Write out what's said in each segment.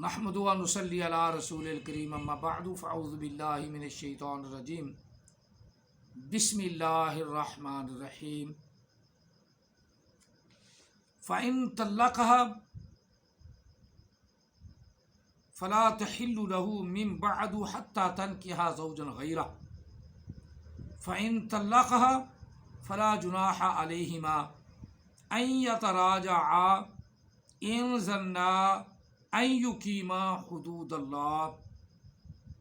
نحمد و نصلی علی رسول الکریم اما بعد فاعوذ باللہ من الشیطان الرجیم بسم اللہ الرحمن الرحیم فإن طلقها فلا تحل له من بعد حتى تنكح زوجا غيره فإن طلقها فلا جناح عليهما أن يتراجعا إن ظنا أن يقيما حدود الله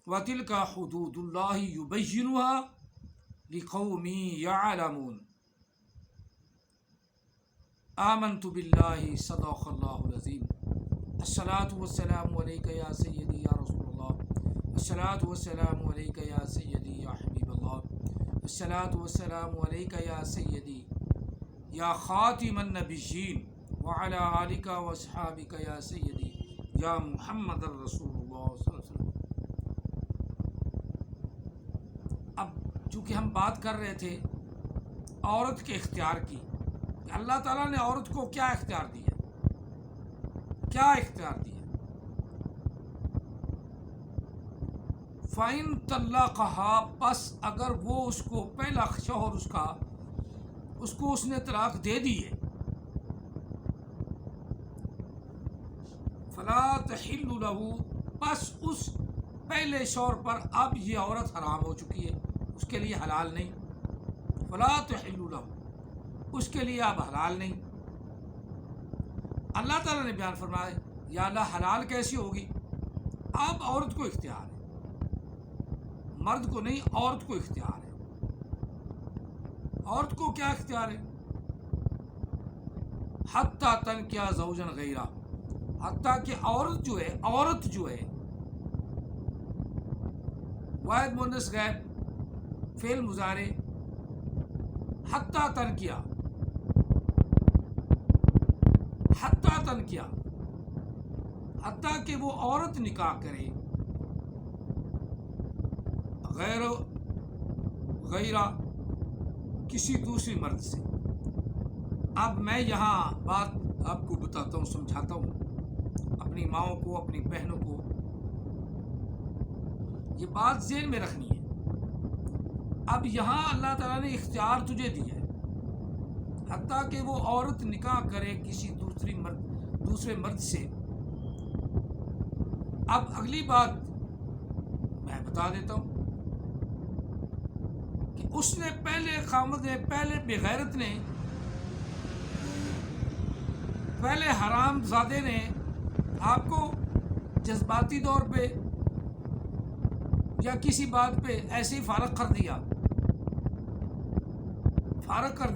وتلك حدود الله يبينها لقوم يعلمون آمنت بالله صدق الله العظيم الصلاة والسلام عليك يا سيدي يا رسول الله الصلاة والسلام عليك يا سيدي يا حبيب الله الصلاة والسلام عليك يا سيدي يا خاتم النبيين وعلى آلك وأصحابك يا سيدي یا محمد الرسول اللہ صلی اللہ علیہ وسلم۔ اب چونکہ ہم بات کر رہے تھے عورت کے اختیار کی کہ اللہ تعالیٰ نے عورت کو کیا اختیار دیا، کیا اختیار دیا۔ فَإِن طَلَّقَهَا، بس اگر وہ اس کو پہلا شوہر اس کو اس نے طلاق دے دی ہے، فلا تحل له، بس اس پہلے شوہر پر اب یہ عورت حرام ہو چکی ہے، اس کے لیے حلال نہیں۔ فلا تحل له، اس کے لیے اب حلال نہیں۔ اللہ تعالیٰ نے بیان فرمایا یا اللہ حلال کیسی ہوگی؟ اب عورت کو اختیار ہے، مرد کو نہیں، عورت کو اختیار ہے۔ عورت کو کیا اختیار ہے؟ حتی تنکح زوجا غیرہ، حتیٰ کہ عورت جو ہے واحد مؤنث غائب فعل مضارع حتیٰ تنکح، حتیٰ کہ وہ عورت نکاح کرے غیرہ کسی دوسری مرد سے۔ اب میں یہاں بات آپ کو بتاتا ہوں، سمجھاتا ہوں اپنی ماؤں کو، اپنی بہنوں کو، یہ بات ذہن میں رکھنی ہے۔ اب یہاں اللہ تعالیٰ نے اختیار تجھے دیا ہے، حتیٰ کہ وہ عورت نکاح کرے کسی دوسرے مرد سے۔ اب اگلی بات میں بتا دیتا ہوں کہ اس نے پہلے بغیرت نے، پہلے حرام زادے نے آپ کو جذباتی طور پہ یا کسی بات پہ ایسے ہی فارغ کر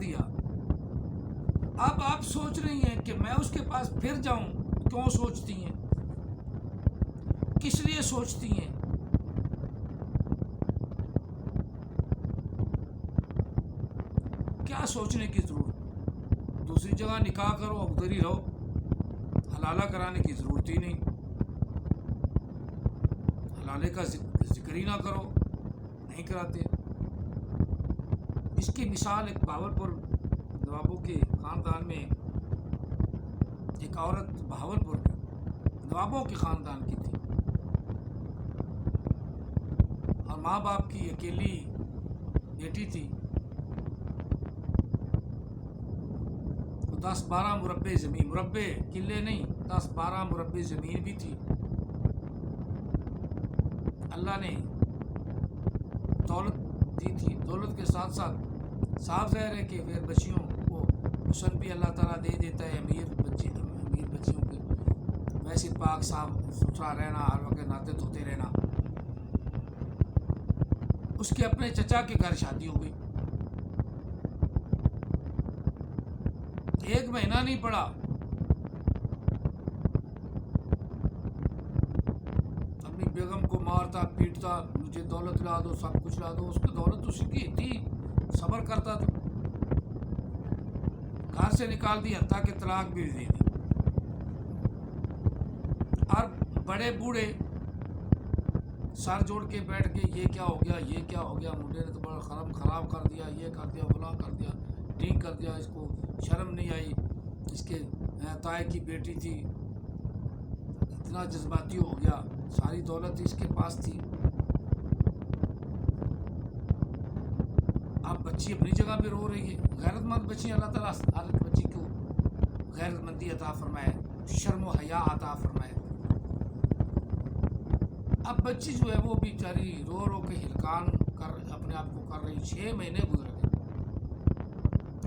دیا۔ اب آپ سوچ رہی ہیں کہ میں اس کے پاس پھر جاؤں، کیوں سوچتی ہیں؟ کس لیے سوچتی ہیں؟ کیا سوچنے کی ضرورت؟ دوسری جگہ نکاح کرو، ادھر ہی رہو، حلالہ کرانے کی ضرورت ہی نہیں، حلالے کا ذکر ہی نہ کرو، نہیں کراتے۔ اس کی مثال ایک بہاولپور نوابوں کے خاندان میں ایک عورت بہاولپور کی نوابوں کے خاندان کی تھی، اور ماں باپ کی اکیلی بیٹی تھی۔ 10-12 مربع قلعے نہیں، 10-12 مربع زمین بھی تھی۔ اللہ نے دولت دی تھی، دولت کے ساتھ ساتھ صاف ظاہر ہے کہ پھر بچیوں کو حسن بھی اللہ تعالیٰ دے دیتا ہے۔ امیر بچیوں کے ویسے پاک صاف ستھرا رہنا، ہر وقت نہاتے دھوتے رہنا۔ اس کے اپنے چچا کے گھر شادی ہو گئی، 1 مہینہ نہیں پڑا، اپنی بیگم کو مارتا پیٹتا، مجھے دولت لا دو، سب کچھ لا دو۔ اس کی دولت اس کی تھی، صبر کرتا تھا، گھر سے نکال دی، حتیٰ کہ طلاق بھی دے دی۔ اور بڑے بوڑھے سر جوڑ کے بیٹھ کے یہ کیا ہو گیا، منڈے نے تو بڑا خراب کر دیا، یہ کر دیا، فلاں کر دیا، ٹھیک کر دیا، اس کو شرم نہیں آئی، اس کے تائے کی بیٹی تھی، اتنا جذباتی ہو گیا، ساری دولت اس کے پاس تھی. اب بچی اپنی جگہ پہ رو رہی ہے. غیرت مند بچی، اللہ تعالیٰ ہر بچی کو غیرت مندی عطا فرمائے، شرم و حیا عطا فرمائے. اب بچی جو ہے وہ بیچاری رو رو کے ہلکان کر اپنے آپ کو کر رہی. 6 مہینے گزر گئے.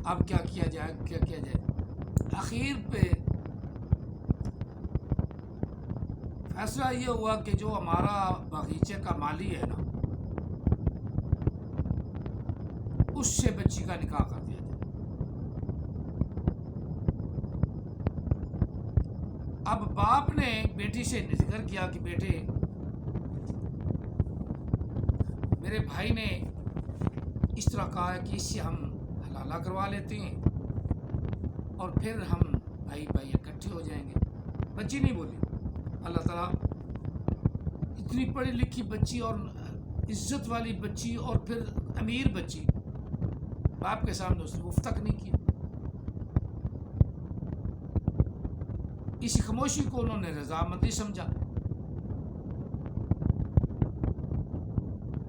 اب کیا کیا جائے، کیا کیا جائے؟ اخیر پہ فیصلہ یہ ہوا کہ جو ہمارا باغیچے کا مالی ہے نا، اس سے بچی کا نکاح کر دیا جائے. اب باپ نے بیٹی سے ذکر کیا کہ بیٹے، میرے بھائی نے اس طرح کہا ہے کہ اس سے ہم حلالہ کروا لیتے ہیں اور پھر ہم بھائی بھائی اکٹھے ہو جائیں گے. بچی نہیں بولی. اللہ تعالیٰ اتنی پڑھی لکھی بچی اور عزت والی بچی اور پھر امیر بچی، باپ کے سامنے اس نے اف تک نہیں کیا. اسی خاموشی کو انہوں نے رضامندی سمجھا.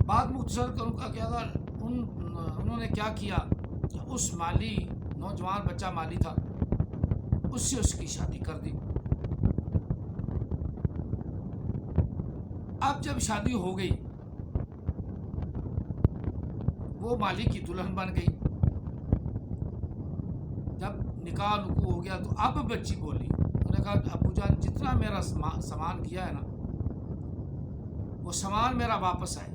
بات مختصر کروں کا کیا تھا، انہوں نے کیا کیا کہ اس مالی نوجوان بچہ مالی تھا، اس سے اس کی شادی کر دی. اب جب شادی ہو گئی، وہ مالی کی دلہن بن گئی. جب نکاح نکو ہو گیا تو اب بچی بولی. انہوں نے کہا ابو جان، جتنا میرا سامان کیا ہے نا، وہ سامان میرا واپس آئے.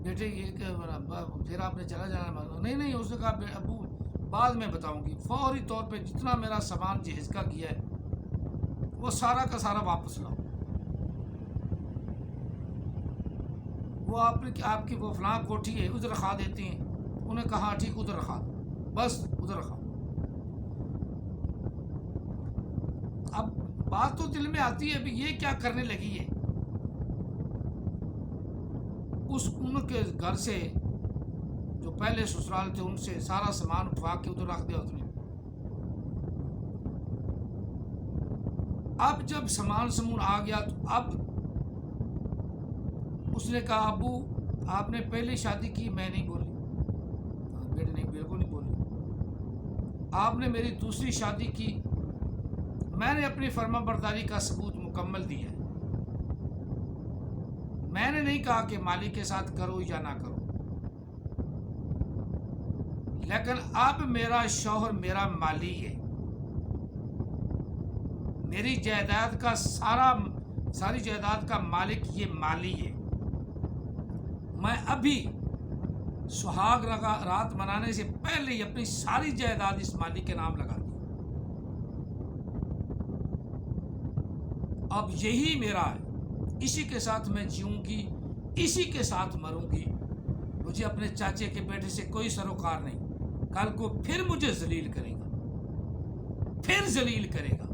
بیٹے یہ کہ پھر آپ نے چلا جانا. نہیں، اس نے کہا ابو بعد میں بتاؤں گی، فوری طور پہ جتنا میرا سامان جہیز کا کیا ہے وہ سارا کا سارا واپس لاؤ. وہ آپ کی وہ فلاں کوٹھی ہے ادھر رکھا دیتے ہیں. انہوں نے کہا ٹھیک، ادھر رکھا دو، بس ادھر رکھا. اب بات تو دل میں آتی ہے بھی یہ کیا کرنے لگی ہے. ان کے گھر سے جو پہلے سسرال تھے ان سے سارا سامان اٹھوا کے ادھر رکھ دیا اس نے. اب جب سامان سمون آ گیا تو اب اس نے کہا ابو آپ نے پہلے شادی کی، میں نہیں بولی. بیٹے نہیں، بالکل نہیں بولی. آپ نے میری دوسری شادی کی، میں نے اپنی فرما برداری کا ثبوت مکمل دیا ہے. میں نے نہیں کہا کہ مالک کے ساتھ کرو یا نہ کرو، لیکن اب میرا شوہر میرا مالی ہے. میری جائیداد کا ساری جائیداد کا مالک یہ مالی ہے. میں ابھی سہاگ رات منانے سے پہلے ہی اپنی ساری جائیداد اس مالی کے نام لگا دی. اب یہی میرا ہے، اسی کے ساتھ میں جیوں گی، اسی کے ساتھ مروں گی. مجھے اپنے چاچے کے بیٹے سے کوئی سروکار نہیں. کل کو پھر مجھے ذلیل کرے گا، پھر ذلیل کرے گا.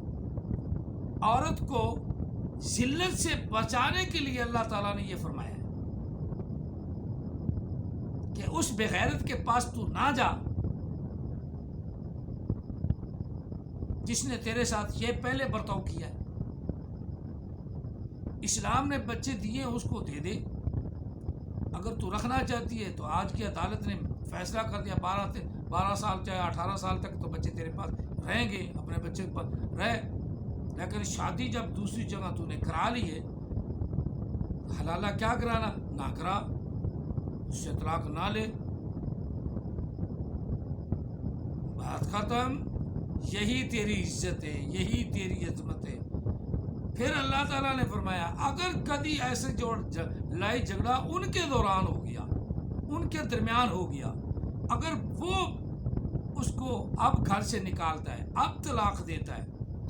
عورت کو ذلت سے بچانے کے لیے اللہ تعالیٰ نے یہ فرمایا ہے کہ اس بغیرت کے پاس تو نہ جا جس نے تیرے ساتھ یہ پہلے برتاؤ کیا ہے. اسلام نے بچے دیے اس کو دے دے. اگر تو رکھنا چاہتی ہے تو آج کی عدالت نے فیصلہ کر دیا 12 سال چاہے 18 سال تک تو بچے تیرے پاس رہیں گے، اپنے بچے کے پاس رہ. لیکن شادی جب دوسری جگہ تو نے کرا لی ہے، حلالہ کیا کرانا، نہ کرا، اس سے طلاق نہ لے، بات ختم. یہی تیری عزت ہے، یہی تیری عظمت ہے. پھر اللہ تعالیٰ نے فرمایا اگر کبھی ایسے جو لڑائی جھگڑا ان کے دوران ہو گیا، ان کے درمیان ہو گیا، اگر وہ اس کو اب گھر سے نکالتا ہے، اب طلاق دیتا ہے،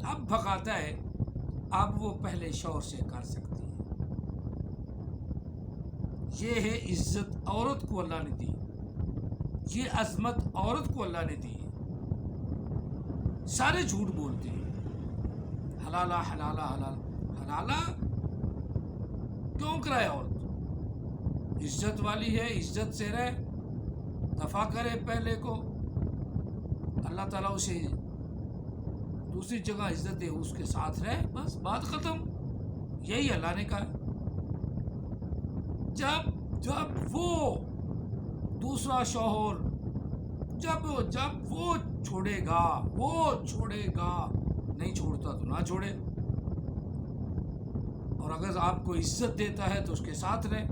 اب بھگاتا ہے، اب وہ پہلے شوہر سے کر سکتی ہے. یہ ہے عزت عورت کو اللہ نے دی، یہ عظمت عورت کو اللہ نے دی. سارے جھوٹ بولتے ہیں، حلالہ حلالہ حلالہ حلالہ کیوں کرائے؟ عورت عزت والی ہے، عزت سے رہے، دفاع کرے پہلے کو. اللہ تعالیٰ اسے دوسری جگہ عزت دے اس کے ساتھ رہے، بس بات ختم. یہی اللہ نے کہا. جب وہ دوسرا شوہر جب وہ چھوڑے گا نہیں چھوڑتا تو نہ چھوڑے، اور اگر آپ کو عزت دیتا ہے تو اس کے ساتھ رہے.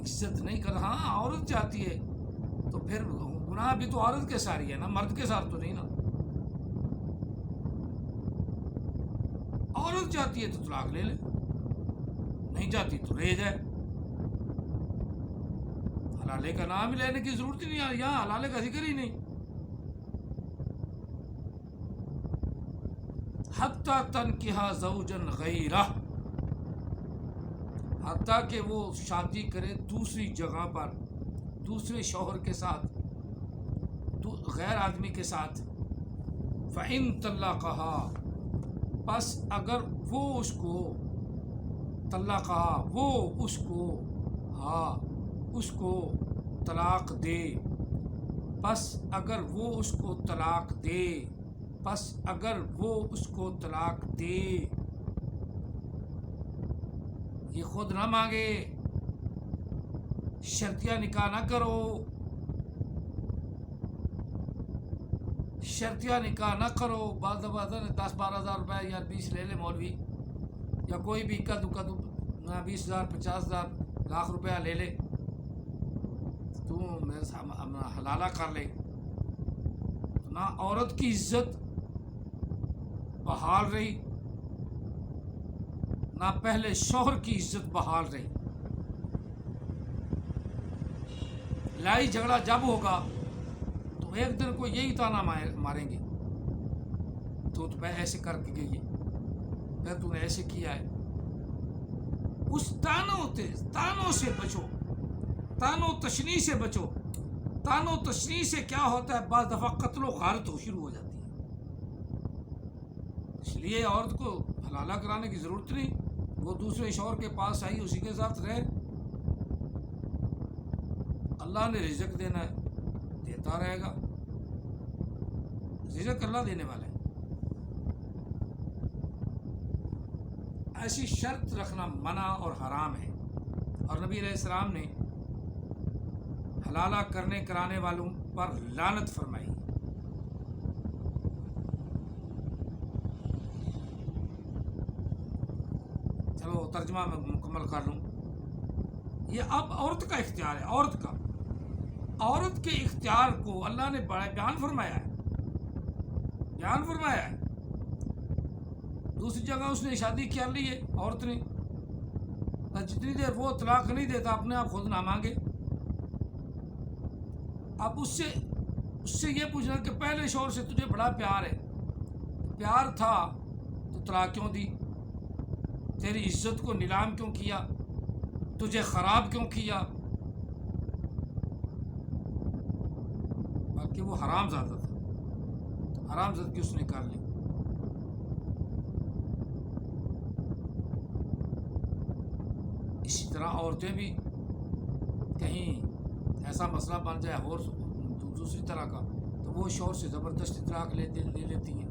عزت نہیں کر، ہاں عورت چاہتی ہے تو پھر گناہ بھی تو عورت کے ساری ہے نا، مرد کے ساتھ تو نہیں نا. عورت چاہتی ہے تو طلاق لے لے، نہیں چاہتی تو رہ جائے. حلالے کا نام ہی لینے کی ضرورت ہی نہیں ہے، یہاں حلالے کا ذکر ہی نہیں. حتیٰ تنکحا زوجا غیرہ، حتیٰ کہ وہ شادی کرے دوسری جگہ پر، دوسرے شوہر کے ساتھ، غیر آدمی کے ساتھ. فَإِن طَلَّقَهَا، پس اگر وہ اس کو طلقها، وہ اس کو اس کو طلاق دے، پس اگر وہ اس کو طلاق دے، یہ خود نہ مانگے، شرطیہ نکاح نہ کرو، بعض 10-12 ہزار روپے یا 20 لے لے مولوی، یا کوئی بھی کدو 20,000 50,000 لاکھ روپیہ لے لے، تو میرے سامنے حلالہ کر لے. نہ عورت کی عزت بحال رہی، نہ پہلے شوہر کی عزت بحال رہی. لڑائی جھگڑا جب ہوگا تو ایک دن کو یہی تانا ماریں گے، تو ایسے کر کے گئی ہے، پھر تو نے ایسے کیا ہے. اس تانوں سے بچو، تانوں تشنیع سے بچو. تانوں تشنیع سے کیا ہوتا ہے، بعض دفعہ قتل و غارت شروع ہو جاتی ہے. اس لیے عورت کو حلالہ کرانے کی ضرورت نہیں، وہ دوسرے شوہر کے پاس آئی، اسی کے ساتھ رہے. اللہ نے رزق دینا ہے، دیتا رہے گا، رزق اللہ دینے والا ہے. ایسی شرط رکھنا منع اور حرام ہے، اور نبی علیہ السلام نے حلالہ کرانے والوں پر لعنت فرمائی. چلو ترجمہ میں مکمل کر لوں. یہ اب عورت کا اختیار ہے، عورت کے اختیار کو اللہ نے بڑا بیان فرمایا ہے. دوسری جگہ اس نے شادی کر لی ہے عورت نے، جتنی دیر وہ طلاق نہیں دیتا اپنے آپ خود نہ مانگے. اب اس سے یہ پوچھنا کہ پہلے شوہر سے تجھے بڑا پیار تھا تو طلاق کیوں دی؟ تیری عزت کو نیلام کیوں کیا؟ تجھے خراب کیوں کیا؟ بلکہ وہ حرام زادہ تھا، حرام زادگی اس نے کر لی. اسی طرح عورتیں بھی کہیں ایسا مسئلہ بن جائے اور دوسری طرح کا، تو وہ شوہر سے زبردستی طلاق لے لیتی ہیں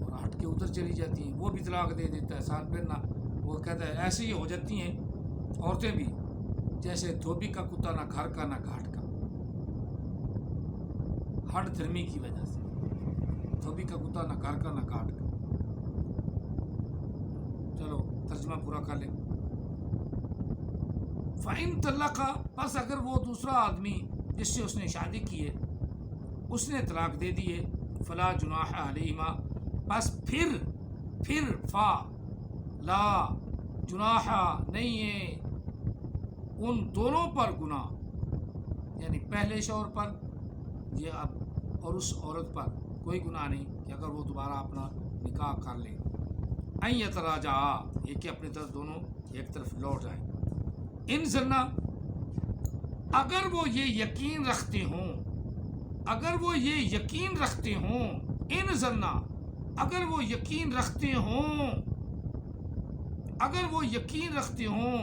اور ہٹ کے ادھر چلی جاتی ہیں. وہ بھی طلاق دے دیتا ہے ساتھ، پھر نہ وہ کہتا ہے. ایسے ہی ہو جاتی ہیں عورتیں بھی، جیسے دھوبی کا کتا، نہ گھر کا نہ گھاٹ کا. ہٹ دھرمی کی وجہ سے دھوبی کا کتا، نہ گھر کا نہ گھاٹ کا. چلو ترجمہ پورا کر لیں. فَإِن طَلَّقَ، پس اگر وہ دوسرا آدمی جس سے اس نے شادی کی ہے اس نے طلاق دے دی ہے، فَلَا جُنَاحَ عَلَيْهِمَا، پس پھر لا جناح، نہیں ہے ان دونوں پر گناہ، یعنی پہلے شوہر پر یہ اب اور اس عورت پر کوئی گناہ نہیں کہ اگر وہ دوبارہ اپنا نکاح کر لے. ان یتراجعا، یہ کہ اپنی طرف دونوں ایک طرف لوٹ جائیں. ان زنا، اگر وہ یہ یقین رکھتے ہوں، ان زنا، اگر وہ یقین رکھتے ہوں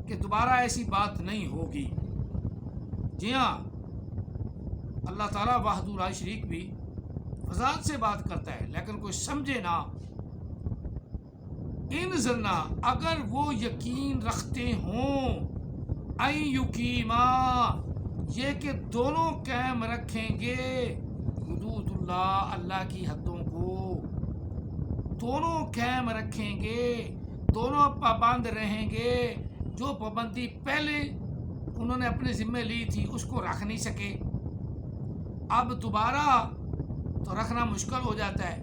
کہ دوبارہ ایسی بات نہیں ہوگی. جی ہاں، اللہ تعالیٰ وحدہ لا شریک بھی وضاحت سے بات کرتا ہے لیکن کوئی سمجھے نہ. ان ظنّا اگر وہ یقین رکھتے ہوں ان یقیما یہ کہ دونوں قائم رکھیں گے حدود اللہ اللہ کی حدوں کو، دونوں قائم رکھیں گے، دونوں پابند رہیں گے. جو پابندی پہلے انہوں نے اپنے ذمہ لی تھی اس کو رکھ نہیں سکے، اب دوبارہ تو رکھنا مشکل ہو جاتا ہے.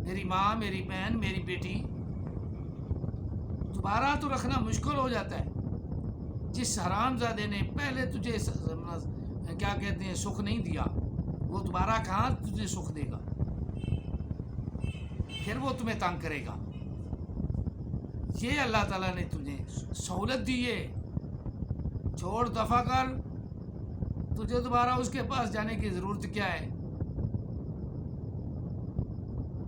میری ماں، میری بہن، میری بیٹی، دوبارہ تو رکھنا مشکل ہو جاتا ہے. جس حرام زادے نے پہلے تجھے کیا کہتے ہیں سکھ نہیں دیا، وہ دوبارہ کہاں تجھے سکھ دے گا؟ پھر وہ تمہیں تنگ کرے گا. یہ اللہ تعالیٰ نے تجھے سہولت دی ہے، چھوڑ دفع کر، تجھے دوبارہ اس کے پاس جانے کی ضرورت کیا ہے؟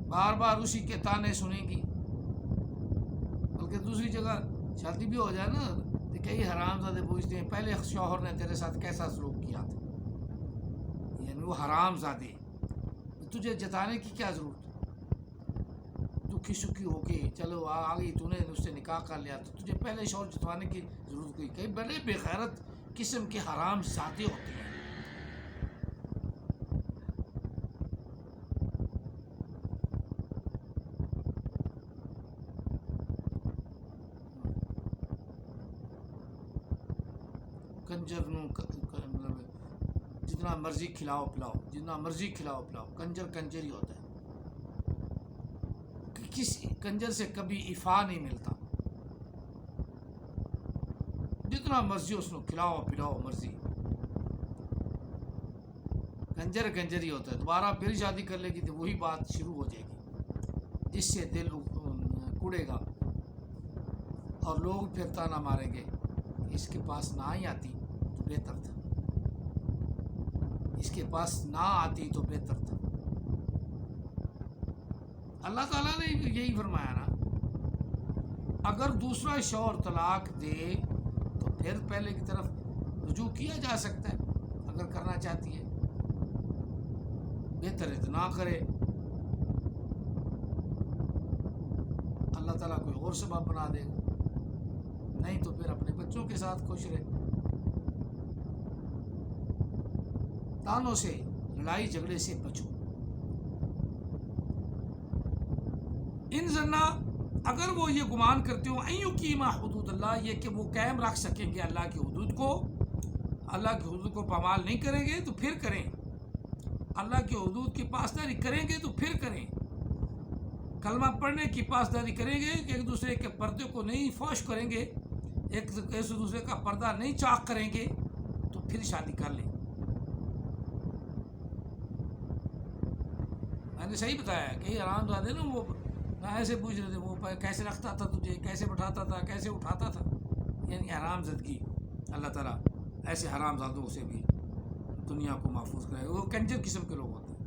بار بار اسی کے تانے سنیں گی. بلکہ دوسری جگہ شادی بھی ہو جائے نا تو کئی حرام زادے پوچھتے ہیں پہلے شوہر نے تیرے ساتھ کیسا سلوک کیا تھا، یعنی وہ حرام زادے، تجھے جتانے کی کیا ضرورت؟ دکھی سکھی ہو کے چلو آ گئی، تو نے اس سے نکاح کر لیا تو تجھے پہلے شوہر جتوانے کی ضرورت کوئی؟ کئی بڑے بے غیرت قسم کے حرام زادے ہوتے ہیں. کنجر نو مطلب جتنا مرضی کھلاؤ پلاؤ، جتنا مرضی کھلاؤ پلاؤ، کنجر کنجر ہی ہوتا ہے. کسی کنجر سے کبھی ایفا نہیں ملتا، جتنا مرضی اس کو کھلاؤ پلاؤ مرضی، کنجر کنجر ہی ہوتا ہے. دوبارہ پھر شادی کر لے گی تو وہی بات شروع ہو جائے گی جس سے دل کڑے گا اور لوگ پھر تانا ماریں گے اس کے پاس نہ ہی آتی تو بہتر تھا، اس کے پاس نہ آتی تو بہتر تھا. اللہ تعالیٰ نے یہی فرمایا نا، اگر دوسرا شوہر طلاق دے تو پھر پہلے کی طرف رجوع کیا جا سکتا ہے اگر کرنا چاہتی ہے. بہتر ہے تو نہ کرے، اللہ تعالیٰ کوئی اور سبب بنا دے گا، نہیں تو پھر اپنے بچوں کے ساتھ خوش رہے. تانوں سے، لڑائی جھگڑے سے بچو. ان ظنّا اگر وہ یہ گمان کرتے ہو ان یقیما حدود اللہ یہ کہ وہ قائم رکھ سکیں گے اللہ کی حدود کو، اللہ کی حدود کو پامال نہیں کریں گے تو پھر کریں، اللہ کی حدود کی پاسداری کریں گے تو پھر کریں، کلمہ پڑھنے کی پاسداری کریں گے کہ ایک دوسرے کے پردے کو نہیں فوش کریں گے، ایک دوسرے کا پردہ نہیں چاک کریں گے تو پھر شادی کر لیں. میں نے صحیح بتایا کہ حرام زادے نا وہ ایسے پوچھ رہے تھے وہ کیسے رکھتا تھا تجھے، کیسے بٹھاتا تھا، کیسے اٹھاتا تھا، یعنی حرام زدگی. اللہ تعالیٰ ایسے حرام زادوں سے بھی دنیا کو محفوظ کرے. وہ کنجر قسم کے لوگ ہوتے ہیں.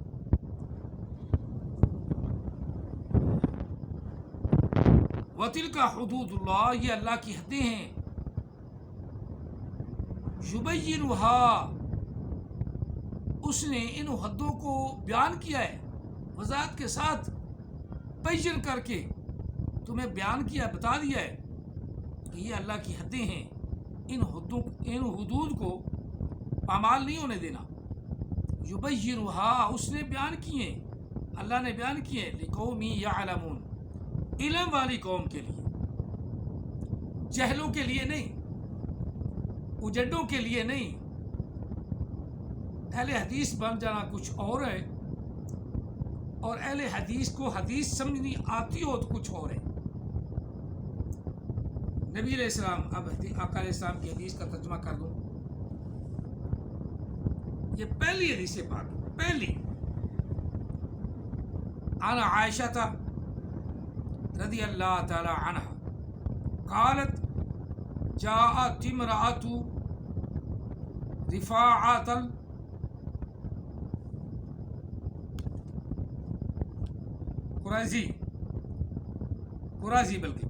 وَتِلْكَ حُدُودُ اللَّهِ یہ اللہ کی حدیں ہیں. يُبَيِّنُهَا اس نے ان حدوں کو بیان کیا ہے، وضاحت کے ساتھ بیان کر کے تمہیں بیان کیا، بتا دیا ہے کہ یہ اللہ کی حدیں ہیں. ان حدود کو پامال نہیں ہونے دینا. یبینھا اس نے بیان کیے، اللہ نے بیان کیے لقوم یعلمون علم والی قوم کے لیے، جہلوں کے لیے نہیں، اجڈوں کے لیے نہیں. اہل حدیث بن جانا کچھ اور ہے اور اہل حدیث کو حدیث سمجھنی آتی ہو تو کچھ اور ہے. نبی علیہ السلام، اب آقا علیہ السلام کی حدیث کا ترجمہ کر دوں. یہ پہلی حدیث پاک، پہلی عن عائشہ رضی اللہ تعالی عنہ قالت جاءت امرأة رفاعة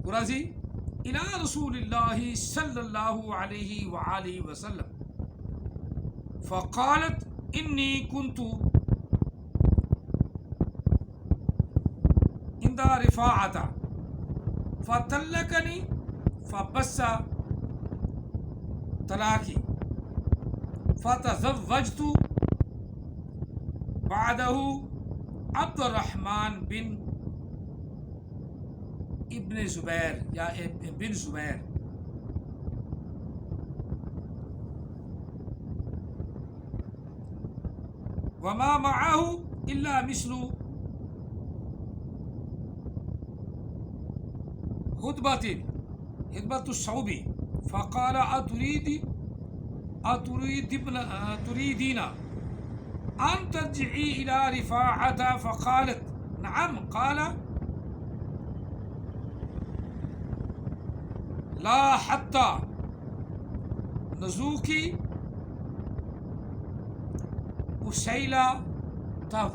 قرازی الى رسول اللہ صلی اللہ علیہ وآلہ وسلم فقالت انی کنت عند رفاعة فطلقني فبس طلاقي فتزوجت بعده عبد الرحمن بن ابن زبیر یا بن زبیر. وما معه إلا مثل حدبة الصوب فقال أتريدين أن ترجعي إلى رفاعة فقالت نعم قال لا حتى نزوكي أسيلته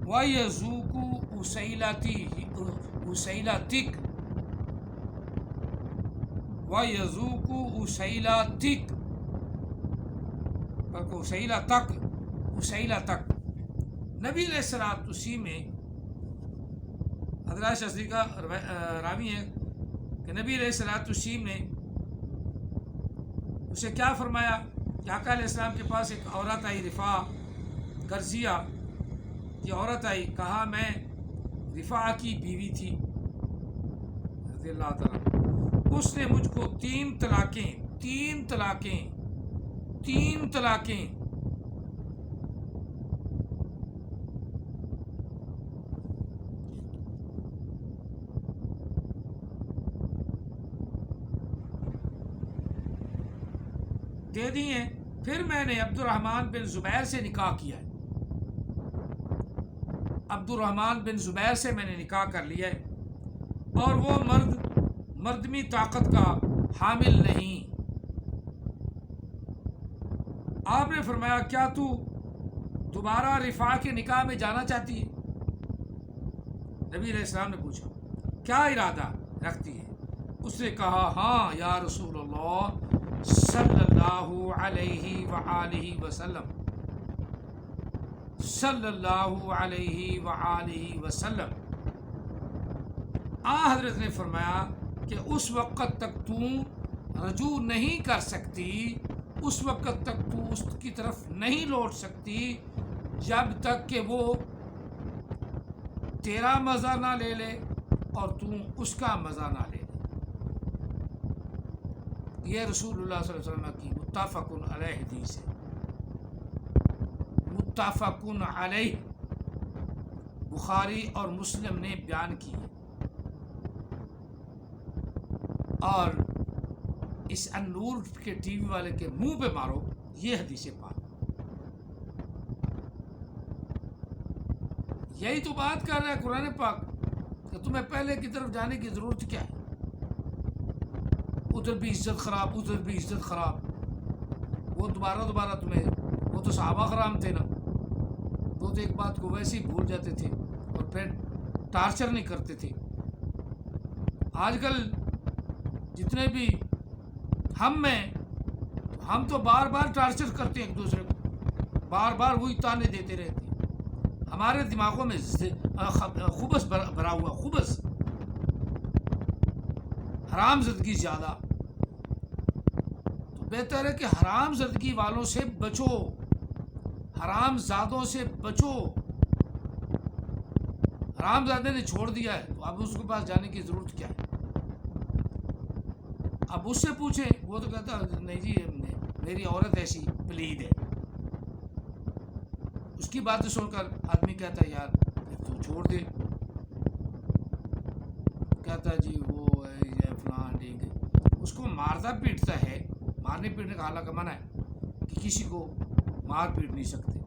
ويزوك أسيلتك ويزوك أسيلتك بلکہ اسیلہ تک. نبی علیہ السلام میں حضرت شاذلی کا راوی ہے کہ نبی علیہ السلام نے اسے کیا فرمایا کہ آقا علیہ السلام کے پاس ایک عورت آئی رفاع غرزیہ کی عورت آئی, کہا میں رفاع کی بیوی تھی رضی اللہ تعالیٰ, اس نے مجھ کو تین طلاقیں دے دی ہیں. پھر میں نے عبد الرحمن بن زبیر سے نکاح کیا ہے, عبد الرحمن بن زبیر سے میں نے نکاح کر لیا ہے, اور وہ مردمی طاقت کا حامل نہیں. آپ نے فرمایا کیا تو دوبارہ رفاع کے نکاح میں جانا چاہتی ہے؟ نبی علیہ السلام نے پوچھا کیا ارادہ رکھتی ہے؟ اس نے کہا ہاں یا رسول اللہ صلی اللہ علیہ وآلہ وسلم حضرت نے فرمایا کہ اس وقت تک تو رجوع نہیں کر سکتی, اس وقت تک تو اس کی طرف نہیں لوٹ سکتی جب تک کہ وہ تیرا مزہ نہ لے لے اور تو اس کا مزہ نہ لے لے. یہ رسول اللہ صلی اللہ علیہ وسلم کی متفق علیہ حدیث ہے, متفق علیہ, بخاری اور مسلم نے بیان کی ہے. اور اس النور کے ٹی وی والے کے منہ پہ مارو یہ حدیث پاک. یہی تو بات کر رہا ہے قرآن پاک کہ تمہیں پہلے کی طرف جانے کی ضرورت کیا ہے؟ ادھر بھی عزت خراب, ادھر بھی عزت خراب. وہ دوبارہ تمہیں, وہ تو صحابہ کرام تھے نا, وہ تو ایک بات کو ویسے ہی بھول جاتے تھے اور پھر ٹارچر نہیں کرتے تھے. آج کل جتنے بھی ہم تو بار بار ٹارچر کرتے ہیں ایک دوسرے کو, بار بار وہی تانے دیتے رہتے ہیں. ہمارے دماغوں میں خبث بھرا ہوا, خبث, حرام زدگی زیادہ. تو بہتر ہے کہ حرام زدگی والوں سے بچو, حرام زادوں سے بچو. حرام زادے نے چھوڑ دیا ہے تو اب اس کے پاس جانے کی ضرورت کیا ہے؟ اب اس سے پوچھیں, وہ تو کہتا نہیں جی میری عورت ایسی پلید ہے. اس کی باتیں سن کر آدمی کہتا ہے یار تو چھوڑ دے. کہتا ہے جی وہ فلاں ٹھیک ہے, اس کو مارتا پیٹتا ہے. مارنے پیٹنے کا حالانکہ منع ہے کہ کسی کو مار پیٹ نہیں سکتے,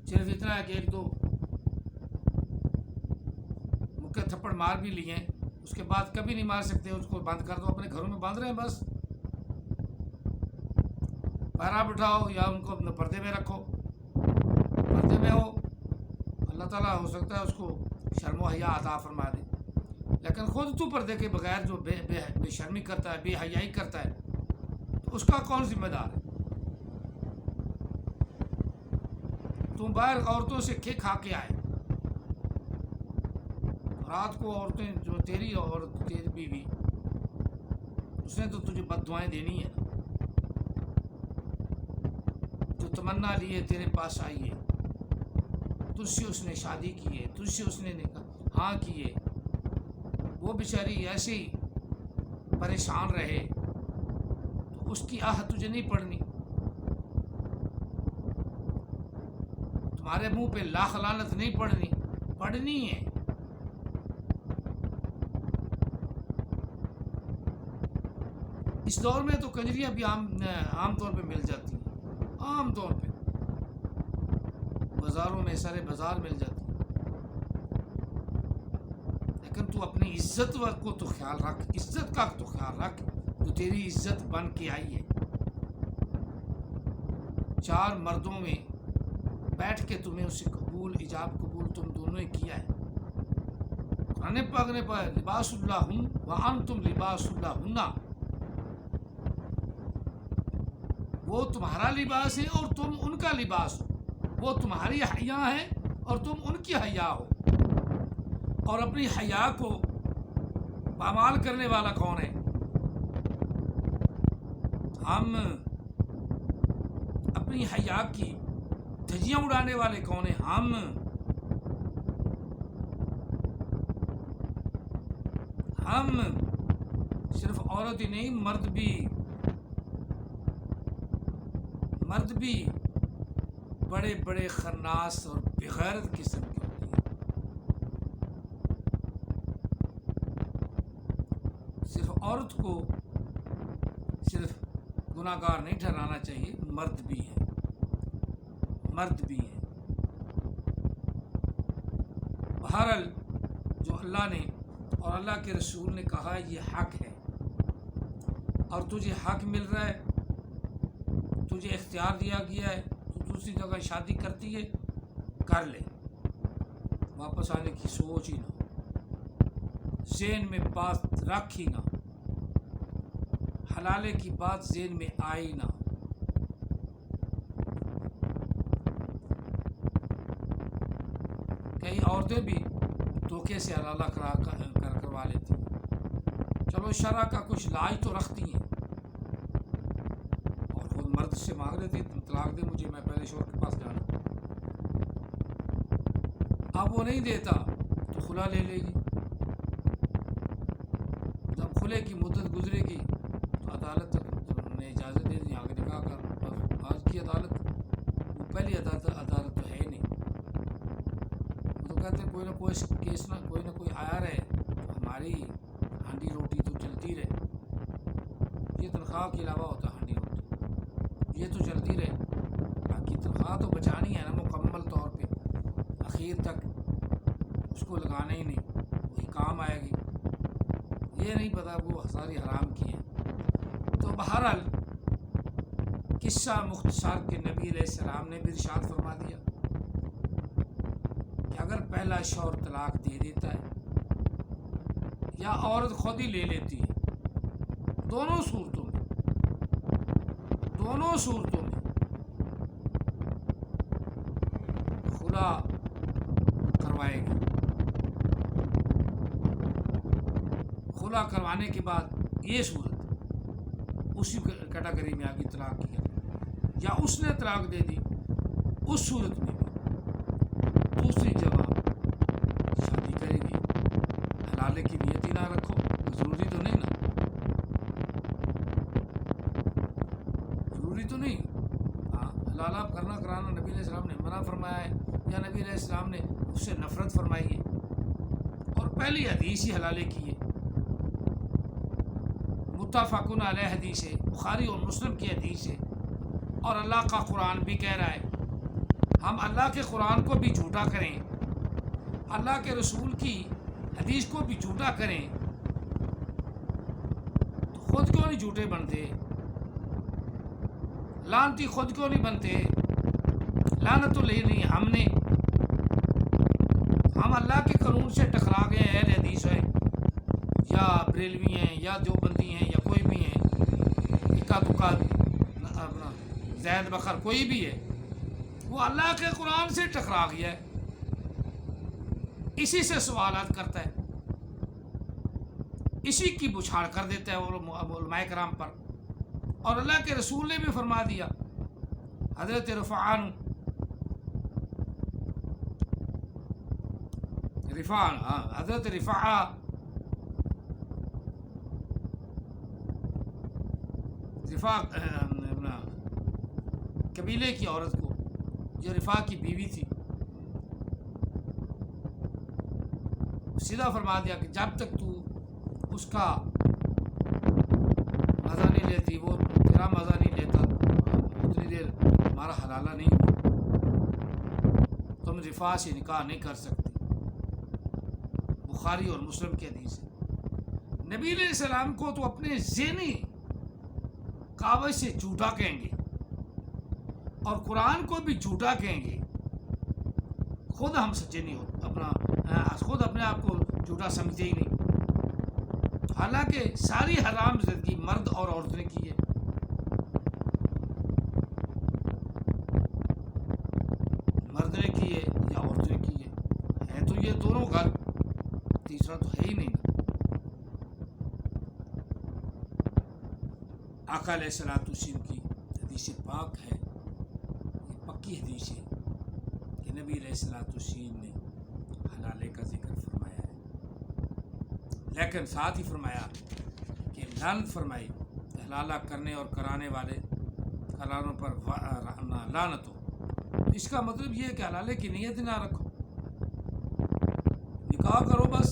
صرف اتنا ہے کہ ایک دو مکے تھپڑ مار بھی لیے ہیں, اس کے بعد کبھی نہیں مار سکتے. اس کو بند کر دو, اپنے گھروں میں باندھ رہے ہیں بس, پہرا بٹھاؤ یا ان کو اپنے پردے میں رکھو, پردے میں ہو. اللہ تعالیٰ ہو سکتا ہے اس کو شرم و حیا عطا فرما دے, لیکن خود تو پردے کے بغیر جو بے شرمی کرتا ہے, بے حیائی کرتا ہے, تو اس کا کون ذمہ دار ہے؟ تم باہر عورتوں سے کھا کے آئے، رات کو عورتیں جو تیری اور تیری بیوی، اس نے تو تجھے بد دعائیں دینی ہے نا، جو تمنا لیے تیرے پاس آئی ہے، تجھ سے اس نے شادی کی ہے، تجھ سے اس نے ہاں کی ہے، وہ بیچاری ایسے ہی پریشان رہے تو اس کی آہ تجھے نہیں پڑھنی، تمہارے منہ پہ لاکھ لعنت نہیں پڑھنی ہے۔ اس دور میں تو کنجریاں بھی عام طور پہ مل جاتی ہیں، عام طور پہ بازاروں میں سارے بازار مل جاتی ہیں، لیکن تو اپنی عزت کو تو خیال رکھ، عزت کا تو خیال رکھ، تو تیری عزت بن کے آئی ہے۔ 4 مردوں میں بیٹھ کے تمہیں اسے ایجاب قبول تم دونوں نے کیا ہے۔ قرآن پاک نے پڑھا لباس اللہ ہن وانتم لباس اللہ ہن، وہ تمہارا لباس ہے اور تم ان کا لباس ہو، وہ تمہاری حیا ہے اور تم ان کی حیا ہو۔ اور اپنی حیا کو پامال کرنے والا کون ہے؟ ہم اپنی حیا کی دھجیاں اڑانے والے کون ہیں؟ ہم صرف عورت ہی نہیں، مرد بھی بڑے بڑے خناس اور بغیرت قسم کے ہوتے ہیں۔ صرف عورت کو صرف گناہ گار نہیں ٹھہرانا چاہیے، مرد بھی ہیں۔ بہرحال جو اللہ نے اور اللہ کے رسول نے کہا یہ حق ہے، اور تجھے حق مل رہا ہے، تجھے اختیار دیا گیا ہے، تو دوسری جگہ شادی کرتی ہے کر لے، واپس آنے کی سوچ ہی نہ، ذہن میں بات رکھ ہی نہ، حلالے کی بات ذہن میں آئی نہ۔ کئی عورتیں بھی دھوکے سے حلالہ کروا لیتی ہیں، چلو شرع کا کچھ لاج تو رکھتی ہیں، اور خود مرد سے مانگ لیتی تم طلاق دے مجھے، میں پہلے شوہر کے پاس جانا، اب وہ نہیں دیتا تو خلا لے لے گی، جب خلے کی مدت گزرے گی تو عدالت نے اجازت دے دی آگے نکاح کر، آج کی عدالت وہ پہلی عدالت تو ہے ہی نہیں، وہ تو کہتے ہیں کوئی نہ کوئی کیس کوئی نہ کوئی آیا رہے تو ہماری ہانڈی روٹی تو چلتی رہے، یہ تنخواہ کے علاوہ ہوتا ہانڈی روٹی، یہ تو چلتی رہے، باقی تنخواہ تو بچانی ہے نا مکمل طور پہ، اخیر تک اس کو لگانا ہی نہیں، وہی کام آئے گی، یہ نہیں پتا وہ ساری حرام کی ہے۔ تو بہرحال قصہ مختصر کے نبی علیہ السلام نے بھی ارشاد فرما دیا کہ اگر پہلا شوہر طلاق دے دیتا ہے یا عورت خود ہی لے لیتی ہے، دونوں صورتوں میں خلا کروائے گی، خلا کروانے کے بعد یہ صورت اسی کیٹیگری میں آگے طلاق کی ہے، یا اس نے طلاق دے دی، اس صورت میں بھی دوسری جگہ شادی کرے گی، حلالے کی نیت ہی نہ رکھو، ضروری تو نہیں، ہاں حلالہ کرانا نبی علیہ السلام نے منع فرمایا ہے، یا نبی علیہ السلام نے اس سے نفرت فرمائی ہے، اور پہلی حدیث ہی حلالے کی ہے، متفقن علیہ حدیث ہے، بخاری اور مسلم کی حدیث ہے، اور اللہ کا قرآن بھی کہہ رہا ہے۔ ہم اللہ کے قرآن کو بھی جھوٹا کریں، اللہ کے رسول کی حدیث کو بھی جھوٹا کریں، تو خود کیوں نہیں جھوٹے بنتے؟ لعنتی خود کیوں نہیں بنتے؟ لعنت تو لینی ہم نے، ہم اللہ کے قانون سے ٹکرا گئے ہیں، اہل حدیث ہیں یا بریلوی ہیں یا دیوبندی ہیں یا کوئی بھی ہیں، اکا دکا اپنا زید بکر کوئی بھی ہے، وہ اللہ کے قرآن سے ٹکرا گیا ہے، اسی سے سوالات کرتا ہے، اسی کی بچھاڑ کر دیتا ہے علماء کرام پر. اور اللہ کے رسول نے بھی فرما دیا، حضرت حضرت رفاع قبیلے کی عورت کو، جو رفاع کی بیوی تھی، سیدھا فرما دیا کہ جب تک تو اس کا مزہ نہیں لیتی، وہ تیرا مزہ نہیں لیتا، اتنی دیر ہمارا حلالہ نہیں ہوا، تم رفاع سے نکاح نہیں کر سکتی. بخاری اور مسلم کی حدیث ہے. نبی علیہ السلام کو تو اپنے ذہنی کاوش سے جھوٹا کہیں گے اور قرآن کو بھی جھوٹا کہیں گے. خود ہم سچے نہیں ہوتے، خود اپنے آپ کو جھوٹا سمجھتے ہی نہیں. حالانکہ ساری حرام زندگی مرد اور عورت نے کی ہے. مرد نے کی ہے یا عورت نے کی ہے تو یہ دونوں گھر، تیسرا تو ہے ہی نہیں. آقا علیہ الصلوۃ والسلام کی حدیث پاک ہے، یہ پکی حدیث ہے کہ نبی علیہ الصلوۃ والسلام نے حلالے کا ذکر فرمایا ہے، لیکن ساتھ ہی فرمایا کہ لعنت فرمائی حلالہ کرنے اور کرانے والے کرانوں پر لعنت ہو. اس کا مطلب یہ ہے کہ حلالے کی نیت نہ رکھو، نکاح کرو بس.